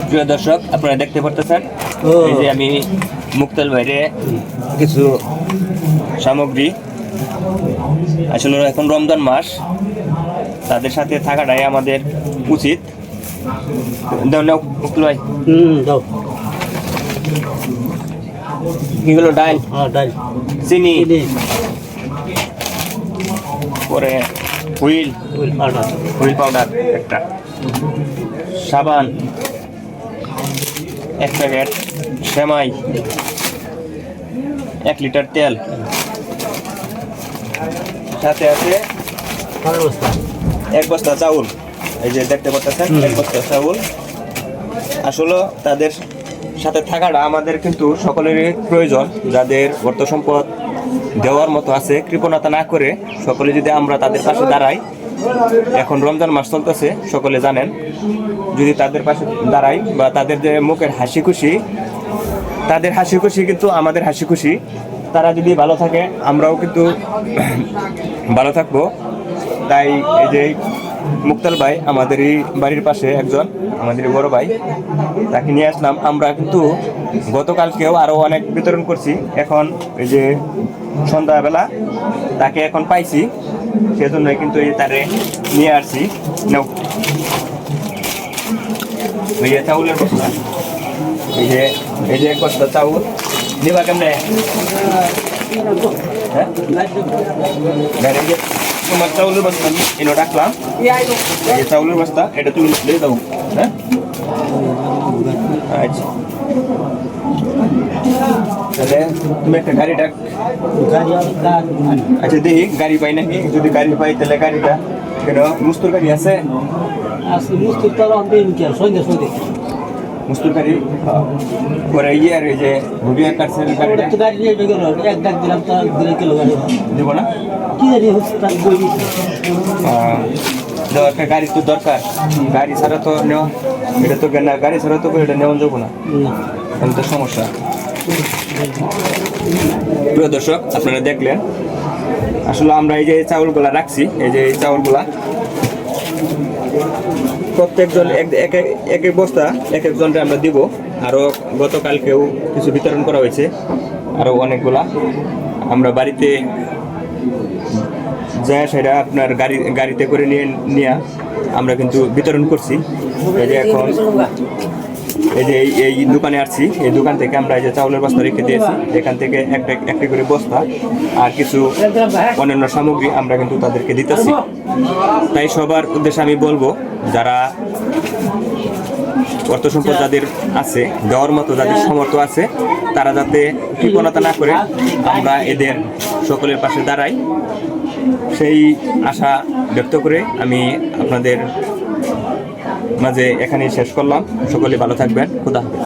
প্রিয় দর্শক, আপনারা দেখতে পারতেছেন এই যে আমি মুক্তাল বাইরে কিছু সামগ্রী, আসলে এখন রমজান মাস, তাদের সাথে থাকাটাই আমাদের উচিত। দাও নাও মুক্তাল ভাই, দাও এগুলো ডাল, ডাল, চিনি, পরে হুইল পাউডার একটা, সাবান 1 প্যাকেট, সেমাই 1 লিটার তেল, সাথে আছে 1 বস্তা চাউল। এই যে দেখতে পাচ্ছেন 1 বস্তা চাউল। আসলে তাদের সাথে থাকাটা আমাদের কিন্তু সকলেরই প্রয়োজন। যাদের অর্থ সম্পদ দেওয়ার মতো আছে, কৃপণতা না করে সকলে যদি আমরা তাদের পাশে দাঁড়াই, এখন রমজান মাস চলতেছে সকলে জানেন, যদি তাদের পাশে দাঁড়াই বা তাদের যে মুখের হাসি খুশি, তাদের হাসি খুশি কিন্তু আমাদের হাসি খুশি। তারা যদি ভালো থাকে আমরাও কিন্তু ভালো থাকবো। তাই এই যে মুক্তাল ভাই আমাদেরই বাড়ির পাশে একজন, আমাদেরই বড় ভাই, তাকে নিয়ে আসলাম। আমরা কিন্তু গতকালকেও আরও অনেক বিতরণ করছি। এখন এই যে সন্ধ্যাবেলা তাকে এখন পাইছি, সেজন্য কিন্তু এই তারে নিয়ে আসছি। নাও এই যে চাউলের বস্তা, এই যে 1 বস্তা চাউল নিবা কেমনে? হ্যাঁ, তোমার চাউলের বস্তা আমি এনে রাখলাম। এই চাউলের বস্তা এটা তুমি দিয়ে দাও। হ্যাঁ, আচ্ছা, তাহলে তুমি একটা গাড়িটা, আচ্ছা দেখি গাড়ি পাই নাকি। যদি গাড়ি পাই তাহলে গাড়িটা, কেন মুস্তুর গাড়ি আছে? মুস্তুর গাড়ি পরে আর এই যে ভুবিয়া কাটছেন দিব না, একটা গাড়ি তো দরকার। গাড়ি ছাড়া তো নেওয়া, এটা তো গাড়ি ছাড়া তো এটা নেওয়া যাবো না, তাহলে তো সমস্যা। প্রিয় দর্শক, আপনারা দেখলেন আসলে আমরা এই যে চাউলগুলা রাখছি, এই যে চাউলগুলা প্রত্যেকজন এক বস্তা এক একজনকে আমরা দিব। আরও গতকালকেও কিছু বিতরণ করা হয়েছে, আরও অনেকগুলা আমরা বাড়িতে যা সেটা আপনার গাড়িতে করে নিয়ে আমরা কিন্তু বিতরণ করছি। এই যে এখন এই যে এই দোকানে আসছি, এই দোকান থেকে আমরা এই যে চাউলের বস্তা রেখে দিয়েছি, এখান থেকে একটা করে বস্তা আর কিছু অন্যান্য সামগ্রী আমরা কিন্তু তাদেরকে দিতেছি। তাই সবার উদ্দেশ্যে আমি বলবো, যারা অর্থ সম্পদ যাদের আছে, দেওয়ার মতো যাদের সামর্থ্য আছে, তারা যাতে কৃপণতা না করে আমরা এদের সকলের পাশে দাঁড়াই, সেই আশা ব্যক্ত করে আমি আপনাদের মাঝে এখানেই শেষ করলাম। সকলে ভালো থাকবেন। খোদা হাফেজ।